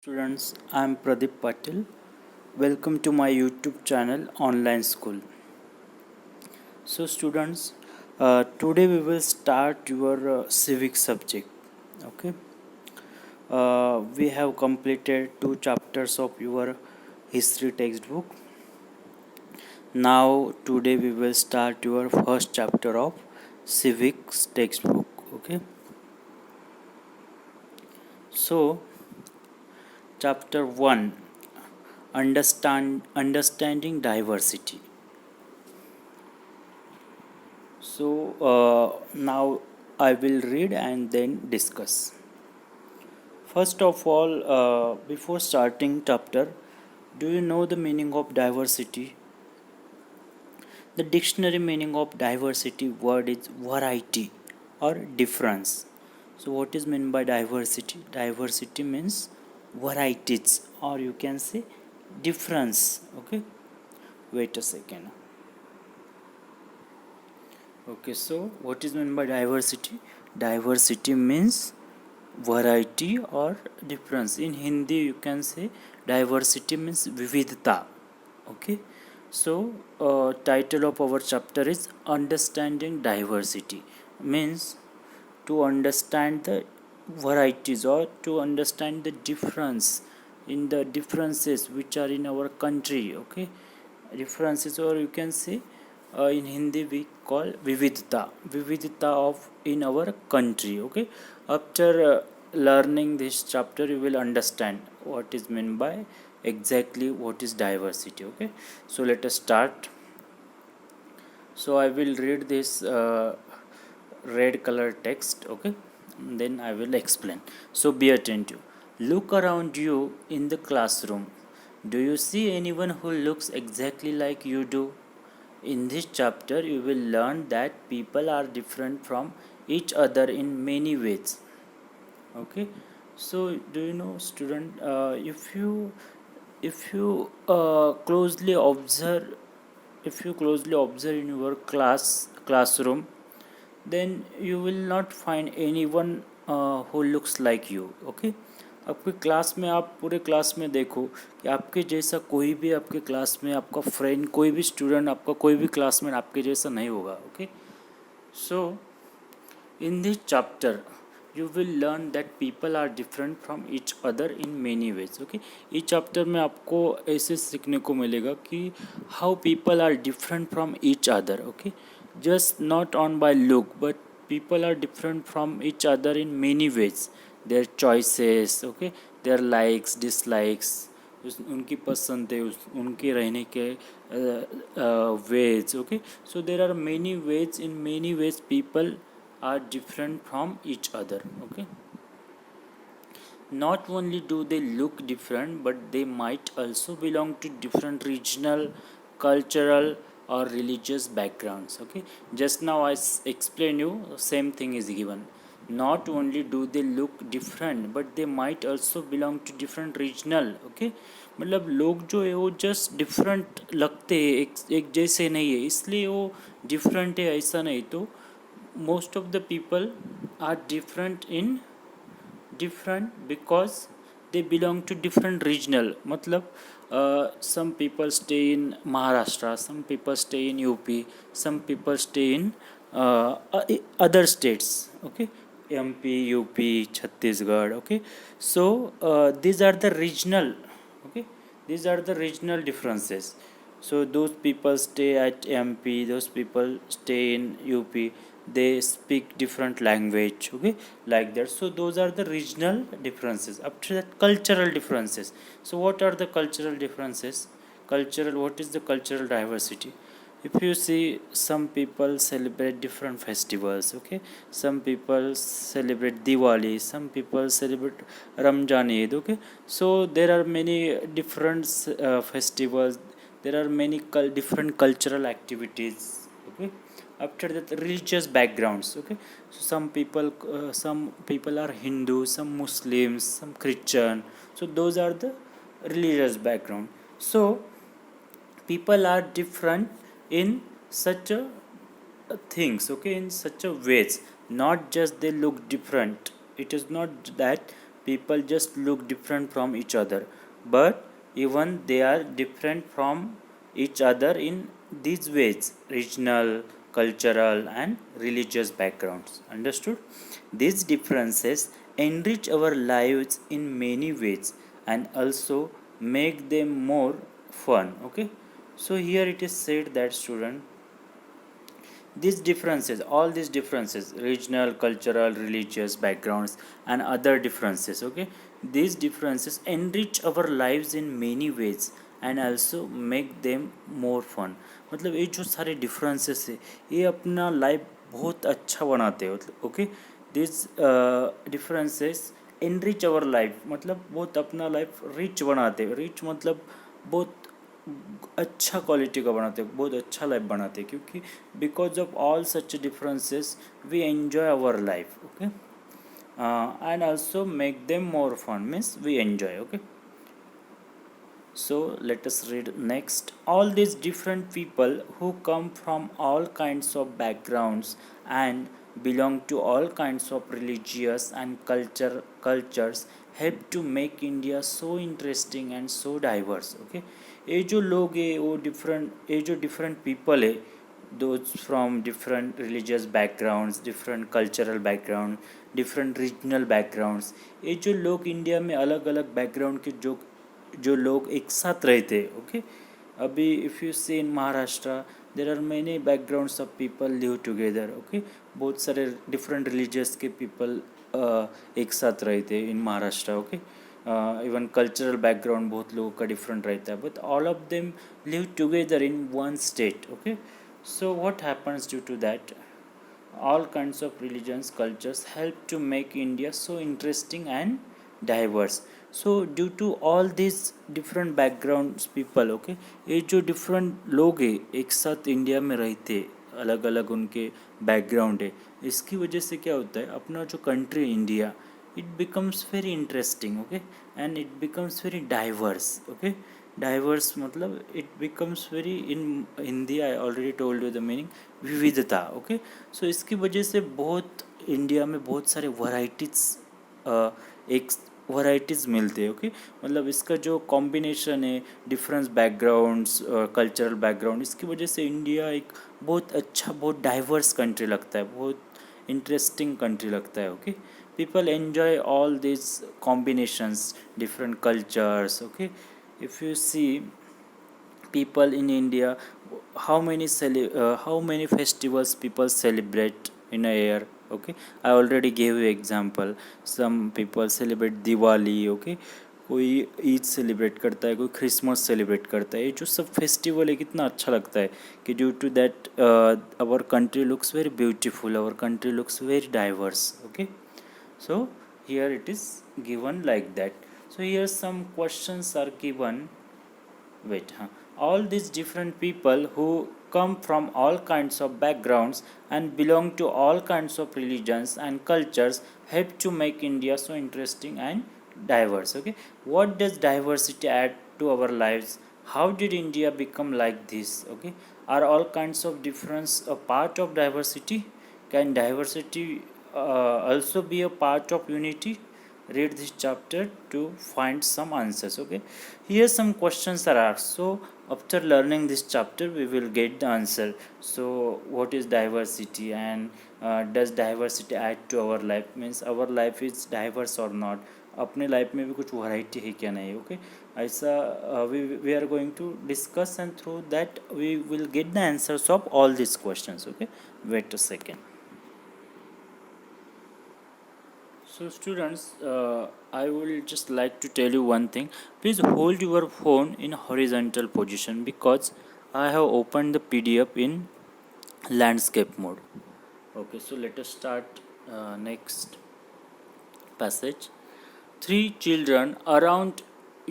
Students, I am Pradeep Patil. Welcome to my YouTube channel Online School. So, students, today we will start your civic subject. Okay, we have completed two chapters of your history textbook. Now, today we will start your first chapter of civics textbook. Okay, so chapter 1, understanding diversity. So now I will read and then discuss. First of all, before starting chapter, do you know the meaning of diversity? The dictionary meaning of diversity word is variety or difference. So what is meant by diversity? Diversity means varieties, or you can say difference. Okay, wait a second. Okay, so what is meant by diversity? Diversity means variety or difference. In Hindi you can say diversity means vividta. Okay, so title of our chapter is understanding diversity, means to understand the varieties or to understand the difference in the differences which are in our country. Okay, differences, or you can say in Hindi we call vividta of in our country. Okay, after learning this chapter you will understand what is meant by exactly what is diversity. Okay, so let us start. So I will read this red color text. Okay, then I will explain. So be attentive. Look around you in the classroom. Do you see anyone who looks exactly like you do? In this chapter you will learn that people are different from each other in many ways. Okay, so do you know, student, if you closely observe in your classroom, then you will not find anyone who looks like you. Okay, आपके class में, आप पूरे class में देखो कि आपके जैसा कोई भी आपके क्लास में, आपका फ्रेंड, कोई भी स्टूडेंट, आपका कोई भी क्लासमेट आपके जैसा नहीं होगा. Okay, so in this chapter you will learn that people are different from each other in many ways. Okay, इस चैप्टर में आपको ऐसे सीखने को मिलेगा कि how people are different from each other. Okay, just not on by look, but people are different from each other in many ways. Their choices, okay, their likes, dislikes, उनकी पसंद है, उनके रहने के ways. Okay, so there are many ways, in many ways people are different from each other. Okay, not only do they look different, but they might also belong to different regional, cultural or religious backgrounds. Okay, just now I explained you, same thing is given. Not only do they look different, but they might also belong to different regional. Okay, मतलब लोग जो है वो just different लगते हैं, एक जैसे नहीं है, इसलिए वो डिफरेंट है ऐसा नहीं. तो most of the people are different because they belong to different regional. मतलब some people stay in Maharashtra, some people stay in UP, some people stay in other states. Okay, MP, UP, Chhattisgarh. Okay, so these are the regional. Okay, these are the regional differences. So those people stay at MP, those people stay in UP, they speak different language. Okay, like that. So those are the regional differences. After that, cultural differences. So what are the cultural differences? What is the cultural diversity? If you see, some people celebrate different festivals. Okay, some people celebrate Diwali, some people celebrate Ramjan Eid. Okay, so there are many different festivals, there are many different cultural activities. Okay, after that, religious backgrounds. Okay, so some people are Hindu, some Muslims, some Christian. So those are the religious background. So people are different in such a things. Okay, in such a ways, not just they look different. It is not that people just look different from each other, but even they are different from each other in these ways: regional, cultural, and religious backgrounds. Understood? These differences enrich our lives in many ways and also make them more fun. Okay, so here it is said that, student, these differences, all these differences, regional, cultural, religious backgrounds, and other differences, okay, these differences enrich our lives in many ways and also make them more fun. मतलब ये जो सारे differences है ये अपना life बहुत अच्छा बनाते हैं, मतलब okay, this differences enrich our life, मतलब बहुत अपना life rich बनाते हैं. rich मतलब बहुत अच्छा क्वालिटी का बनाते हैं, बहुत अच्छा लाइफ बनाते हैं, क्योंकि because of all such differences we enjoy our life. Okay, and also make them more fun, means we enjoy. Okay, so let us read next. All these different people who come from all kinds of backgrounds and belong to all kinds of religious and cultures help to make India so interesting and so diverse. Okay, ये जो लोग है वो different, ये जो different people है, those from different religious backgrounds, different cultural background, different regional backgrounds, ये जो लोग इंडिया में अलग अलग बैकग्राउंड के जो लोग एक साथ रहते हैं. ओके, अभी if you see in Maharashtra there are many backgrounds of people live together. Okay, बहुत सारे डिफरेंट रिलीजियस के पीपल एक साथ रहते हैं in Maharashtra. Okay, even cultural background बहुत लोगों का डिफरेंट रहता है, but all of them live together in one state. Okay, so what happens due to that? All kinds of religions, cultures help to make India so interesting and diverse. So due to all these different backgrounds people, okay, ये जो different लोग हैं एक साथ India में रहते, अलग अलग उनके बैकग्राउंड है, इसकी वजह से क्या होता है, अपना जो country India, it becomes very interesting. Okay, and it becomes very diverse. Okay, diverse मतलब it becomes very, in Hindi I already told you the meaning, विविधता. ओके, सो इसकी वजह से बहुत इंडिया में बहुत सारे एक वैराइटीज़ मिलते हैं. ओके, मतलब इसका जो कॉम्बिनेशन है डिफरेंस बैकग्राउंड्स, कल्चरल बैकग्राउंड, इसकी वजह से इंडिया एक बहुत अच्छा, बहुत डाइवर्स कंट्री लगता है, बहुत इंटरेस्टिंग कंट्री लगता है. Okay, people enjoy all these combinations, different cultures. Okay, if you see people in India, how many festivals people celebrate in a year. Okay, I already gave you example. Some people celebrate Diwali. Okay, कोई Eid celebrate करता है, कोई Christmas celebrate करता है. ये जो सब festival है कितना अच्छा लगता है कि due to that our country looks very beautiful, our country looks very diverse. Okay, so here it is given like that. So here some questions are given. Wait, all these different people who come from all kinds of backgrounds and belong to all kinds of religions and cultures help to make India so interesting and diverse. Okay, what does diversity add to our lives? How did India become like this? Okay, are all kinds of difference a part of diversity? Can diversity also be a part of unity? Read this chapter to find some answers. Okay, here some questions are asked, so after learning this chapter we will get the answer. So what is diversity, and does diversity add to our life, means our life is diverse or not, अपने life में भी कुछ variety है क्या नहीं. Okay, ऐसा we are going to discuss, and through that we will get the answers of all this questions. Okay, wait a second. So students, I will just like to tell you one thing. Please hold your phone in horizontal position because I have opened the PDF in landscape mode. Okay, so let us start next passage. 3 children around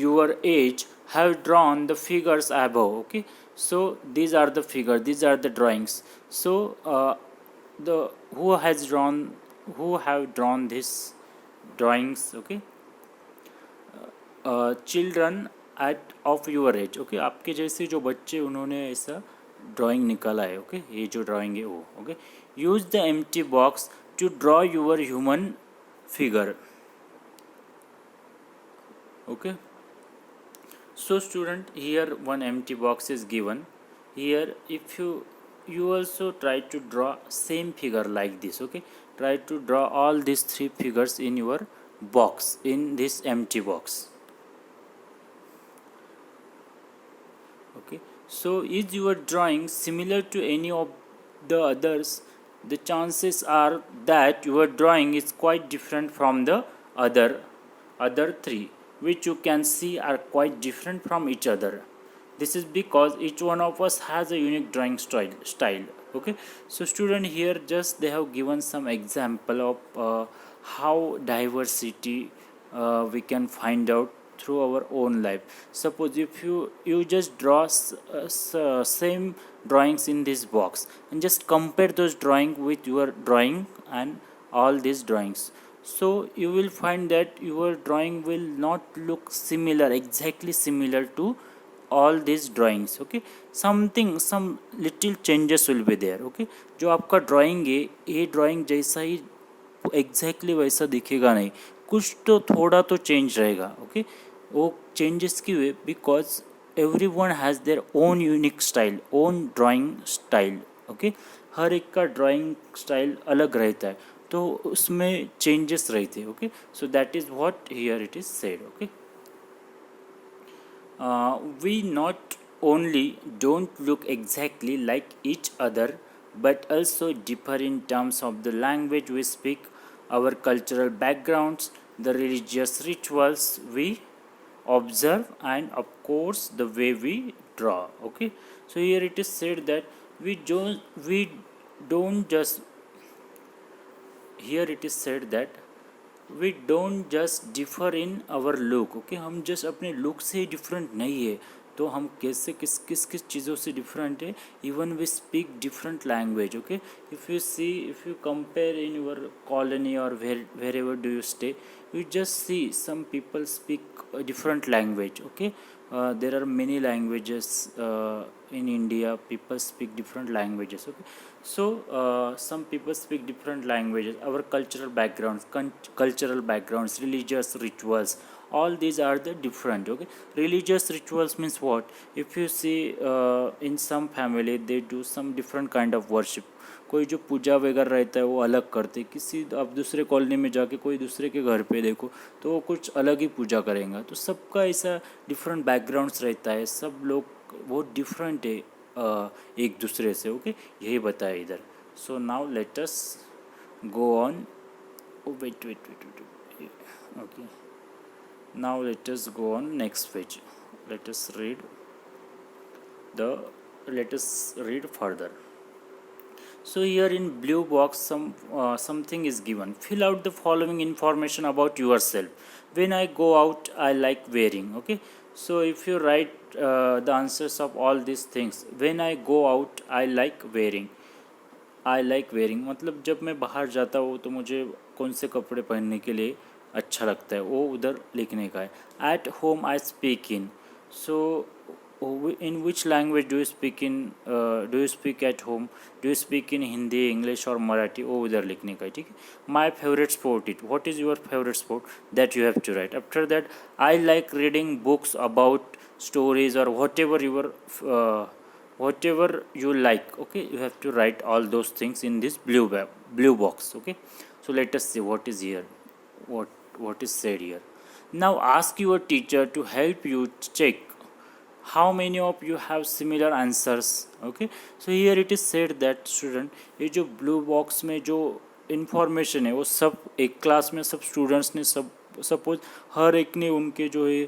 your age have drawn the figures above. Okay, so these are the figures, these are the drawings. So the who have drawn this drawings. Okay, children at of your age. Okay, आपके जैसे जो बच्चे उन्होंने ऐसा drawing निकाला है. Okay, ये जो ड्राइंग है वो. Okay, use the empty box to draw your human figure. Okay. So student, here one empty box is given. Here if you also try to draw same figure like this. Okay, try to draw all these three figures in your box, in this empty box. Okay, so is your drawing similar to any of the others? The chances are that your drawing is quite different from the other three, which you can see are quite different from each other. This is because each one of us has a unique drawing style. Okay, so student, here just they have given some example of how diversity we can find out through our own life. Suppose if you just draw same drawings in this box and just compare those drawing with your drawing and all these drawings, so you will find that your drawing will not look similar, exactly similar to all these drawings. Okay, something, some little changes will be there. Okay, जो आपका drawing है ये drawing जैसा ही exactly वैसा दिखेगा नहीं, कुछ तो थोड़ा तो चेंज रहेगा. ओके, वो चेंजेस क्यों है? Because every one has their own unique style, own drawing style. Okay, हर एक का ड्राइंग स्टाइल अलग रहता है, तो उसमें चेंजेस रहते हैं. Okay, so that is what here it is said. Okay, we not only don't look exactly like each other but also differ in terms of the language we speak, our cultural backgrounds, the religious rituals we observe, and of course the way we draw. Okay, so here it is said that we don't just, here it is said that we don't just differ in our look. Okay, हम just अपने look से ही different नहीं है, तो हम कैसे किस किस किस चीज़ों से डिफरेंट है. Even we speak different language. Okay, if you see, if you compare in your colony और wherever do you stay, you just see some people speak a different language. Okay, there are many languages in India. People speak different languages. Okay, so some people speak different languages. Our cultural backgrounds, religious rituals, all these are the different. Okay, religious rituals means what? If you see in some family they do some different kind of worship. कोई जो पूजा वगैरह रहता है वो अलग करते, किसी आप दूसरे कॉलोनी में जाके कोई दूसरे के घर पे देखो तो वो कुछ अलग ही पूजा करेंगे. तो सबका ऐसा डिफरेंट बैकग्राउंड्स रहता है, सब लोग वो डिफरेंट है एक दूसरे से. ओके, यही बताया इधर. So now let us go on. Wait wait wait wait. Okay, now let us go on next page. Let us read further. So here in blue box something is given. Fill out the following information about yourself. When I go out, I like wearing. Okay, so if you write the answers of all these things. When I go out, I like wearing. I like wearing मतलब जब मैं बाहर जाता हूँ तो मुझे कौन से कपड़े पहनने के लिए अच्छा लगता है, वो उधर लिखने का है. At home I speak in. So in which language do you speak in? Do you speak at home? Do you speak in Hindi, English or Marathi? वो उधर लिखने का है. ठीक है. My favorite sport is. What is your favorite sport? That you have to write. After that, I like reading books about stories or whatever you like. Okay, you have to write all those things in this blue box. Okay, so let us see what is here, what is said here. Now ask your teacher to help you check how many of you have similar answers. Okay, so here it is said that student, ये जो blue box में जो information है वो सब एक class में सब स्टूडेंट्स ने सब सपोज हर एक ने उनके जो है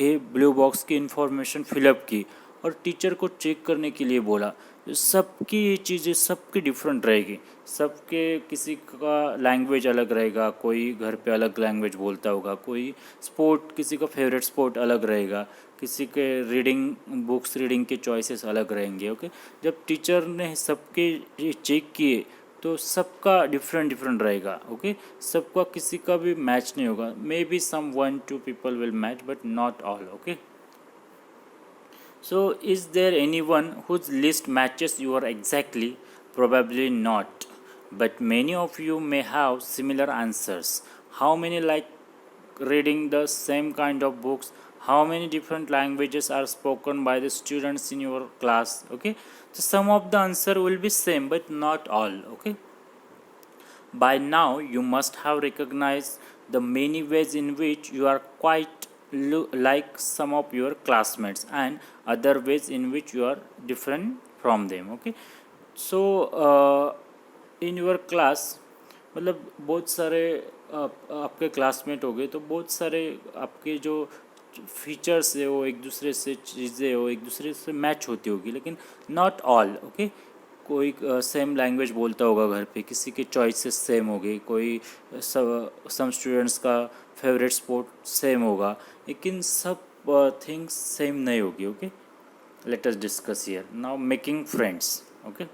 ये ब्लू बॉक्स की इंफॉर्मेशन फिलअप की और टीचर को चेक करने के लिए बोला. सबकी ये चीज़ें सबकी डिफरेंट रहेगी, सबके किसी का लैंग्वेज अलग रहेगा, कोई घर पे अलग लैंग्वेज बोलता होगा, कोई स्पोर्ट, किसी का फेवरेट स्पोर्ट अलग रहेगा, किसी के रीडिंग के चॉइसेस अलग रहेंगे. ओके, जब टीचर ने सबके ये चेक किए तो सबका डिफरेंट रहेगा. ओके, सबका किसी का भी मैच नहीं होगा. Maybe some 1-2 people will match but not all. Okay, so is there anyone whose list matches your exactly? Probably not, but many of you may have similar answers. How many like reading the same kind of books, how many different languages are spoken by the students in your class. Okay, so some of the answer will be same but not all. Okay, by now you must have recognized the many ways in which you are quite like some of your classmates and other ways in which you are different from them. Okay, so in your class मतलब बहुत सारे आपके classmate हो गए, तो बहुत सारे आपके जो फीचर्स है वो एक दूसरे से चीज़ें हो एक दूसरे से मैच होती होगी, लेकिन नॉट ऑल. ओके, कोई सेम लैंग्वेज बोलता होगा घर पे, किसी के चॉइसेस सेम हो गई, कोई सम स्टूडेंट्स का फेवरेट स्पोर्ट सेम होगा, लेकिन सब थिंग्स सेम नहीं होगी. Okay, let us discuss here now making friends. Okay,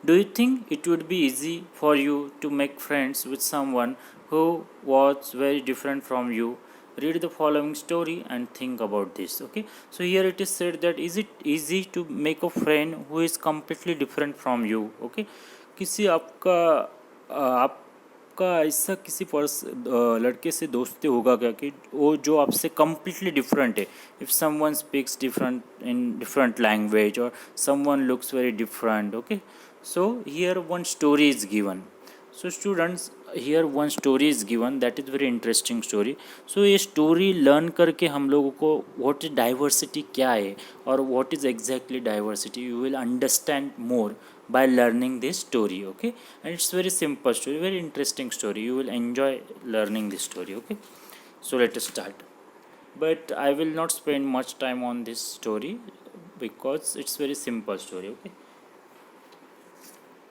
do you think it would be easy for you to make friends with someone who was very different from you? Read the following story and think about this. Okay, so here it is said that is it easy to make a friend who is completely different from you? Okay, किसी आपका आपका ऐसा किसी लड़के से दोस्ती होगा क्या कि वो जो आपसे कम्प्लीटली डिफरेंट है. If someone speaks different in different language और someone looks very different. Okay, so here one story is given. So students, here one story is given that is very interesting story. So ये story learn करके हम लोगों को what is diversity क्या है और what is exactly diversity you will understand more by learning this story. Okay, and it's very simple story, very interesting story, you will enjoy learning this story. Okay, so let us start, but I will not spend much time on this story because it's very simple story. Okay,